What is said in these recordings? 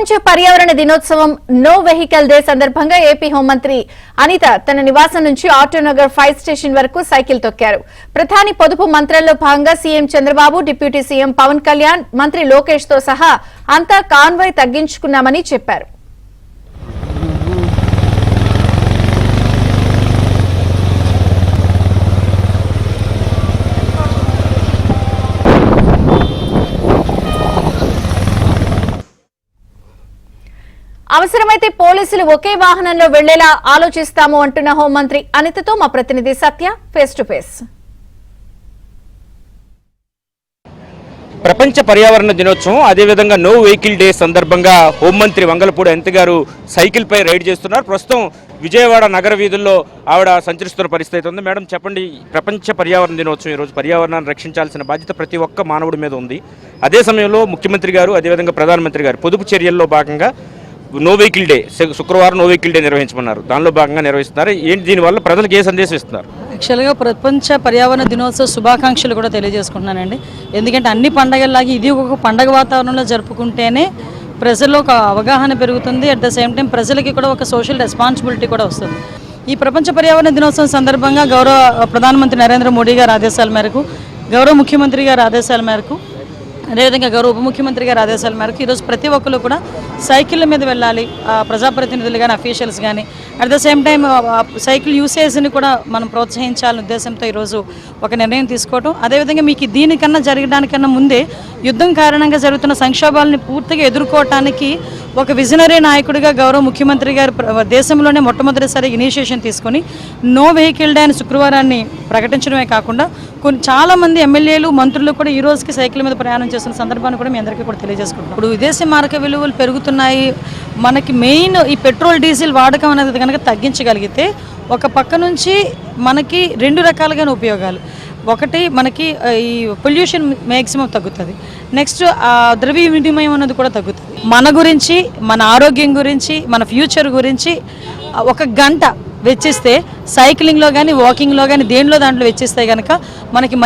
ప్రపంచ పర్యావరణ దినోత్సవం నో వెహికల్ డే సందర్భంగా ఏపీ హోంమంత్రి అనిత తన నివాసం నుంచి ఆటోనగర్ ఫైర్ స్టేషన్ వరకు సైకిల్ తొక్కారు. ప్రధాని పొదుపు మంత్రంలో భాగంగా CM Chandrababu, deputy CM Pawan Kalyan, మంత్రి లోకేష్ తో సహా అంతా కాన్వాయ్ తగ్గించుకున్నామని చెప్పారు. అవసరమైతే పోలీసులు ఒకే వాహనంలో వెళ్లేలా ఆలోచిస్తాము అంటున్న హోంమంత్రి అనితతో మా ప్రతినిధి సత్య ఫేస్ టు ఫేస్. ప్రపంచ పర్యావరణ దినోత్సవం అదేవిధంగా నో వెహికల్ డే సందర్భంగా హోంమంత్రి వంగలపూడి అనిత గారు సైకిల్ పై రైడ్ చేస్తున్నారు. ప్రస్తుతం విజయవాడ నగర వీధుల్లో ఆవిడ సంచరిస్తున్న పరిస్థితి ఉంది. మేడం చెప్పండి, ప్రపంచ పర్యావరణ దినోత్సవం ఈరోజు పర్యావరణాన్ని రక్షించాల్సిన బాధ్యత ప్రతి ఒక్క మానవుడి మీద ఉంది. అదే సమయంలో ముఖ్యమంత్రి గారు అదేవిధంగా ప్రధానమంత్రి గారు పొదుపు చర్యల్లో భాగంగా నో వెహికల్ డే శుక్రవారం నో వెహికల్ డే నిర్వహించమన్నారు. దానిలో భాగంగా నిర్వహిస్తున్నారు. ఏంటి దీనివల్ల ప్రజలకు ఏ సందేశం ఇస్తున్నారు? యాక్చువల్గా ప్రపంచ పర్యావరణ దినోత్సవ శుభాకాంక్షలు కూడా తెలియజేసుకుంటున్నానండి. ఎందుకంటే అన్ని పండగల్లాగా ఇది ఒక పండగ వాతావరణంలో జరుపుకుంటేనే ప్రజల్లో ఒక అవగాహన పెరుగుతుంది. అట్ ద సేమ్ టైం ప్రజలకి కూడా ఒక సోషల్ రెస్పాన్సిబిలిటీ కూడా వస్తుంది. ఈ ప్రపంచ పర్యావరణ దినోత్సవం సందర్భంగా గౌరవ ప్రధానమంత్రి నరేంద్ర మోడీ గారి ఆదేశాల మేరకు, గౌరవ ముఖ్యమంత్రి గారి ఆదేశాల మేరకు, అదేవిధంగా గౌరవ ఉప ముఖ్యమంత్రి గారి ఆదేశాల మేరకు ఈరోజు ప్రతి ఒక్కరు కూడా సైకిళ్ళ మీద వెళ్ళాలి. ప్రజాప్రతినిధులు కానీ అఫీషియల్స్ కానీ at the same time cycle యూసేజ్ని కూడా మనం ప్రోత్సహించాలనే ఉద్దేశంతో ఈరోజు ఒక నిర్ణయం తీసుకోవటం. అదేవిధంగా మీకు దీనికన్నా జరగడానికన్నా ముందే యుద్ధం కారణంగా జరుగుతున్న సంక్షోభాలని పూర్తిగా ఎదుర్కోవటానికి ఒక విజనరీ నాయకుడిగా గౌరవ ముఖ్యమంత్రి గారు దేశంలోనే మొట్టమొదటిసారి ఇనిషియేషన్ తీసుకొని నో వెహికల్ డే అని శుక్రవారాన్ని ప్రకటించడమే కాకుండా చాలామంది ఎమ్మెల్యేలు, మంత్రులు కూడా ఈ రోజుకి సైకిల్ మీద ప్రయాణం చేస్తున్న సందర్భాన్ని కూడా మీ అందరికీ కూడా తెలియజేసుకుంటాం. ఇప్పుడు విదేశీ మారక విలువలు పెరుగుతున్నాయి. మనకి మెయిన్ ఈ పెట్రోల్, డీజిల్ వాడకం అనేది కనుక తగ్గించగలిగితే ఒక పక్క నుంచి మనకి రెండు రకాలుగానే ఉపయోగాలు. ఒకటి, మనకి ఈ పొల్యూషన్ మ్యాక్సిమం తగ్గుతుంది. నెక్స్ట్ ద్రవ్య వినిమయం అన్నది కూడా తగ్గుతుంది. మన గురించి, మన ఆరోగ్యం గురించి, మన ఫ్యూచర్ గురించి ఒక గంట వెచ్చిస్తే సైక్లింగ్లో కానీ వాకింగ్లో కానీ దాంట్లో వెచ్చిస్తే కనుక మనకి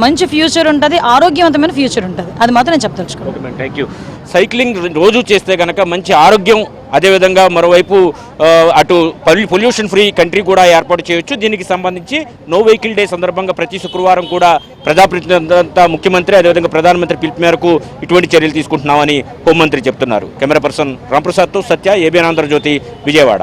మంచి ఫ్యూచర్ ఉంటుంది, ఆరోగ్యవంతమైన ఫ్యూచర్ ఉంటుంది. అది మాత్రం నేను చెప్పదలుచుకున్నాను. Thank you. సైక్లింగ్ రోజు చేస్తే కనుక మంచి ఆరోగ్యం, అదేవిధంగా మరోవైపు అటు పొల్యూషన్ ఫ్రీ కంట్రీ కూడా ఏర్పాటు చేయొచ్చు. దీనికి సంబంధించి నో వెహికల్ డే సందర్భంగా ప్రతి శుక్రవారం కూడా ప్రజాప్రతినిధులంతా ముఖ్యమంత్రి అదేవిధంగా ప్రధానమంత్రి పిలుపు మేరకు ఇటువంటి చర్యలు తీసుకుంటున్నామని హోంమంత్రి చెప్తున్నారు. కెమెరా పర్సన్ రాంప్రసాద్తో సత్య, ఏబిఎన్ ఆంధ్రజ్యోతి, విజయవాడ.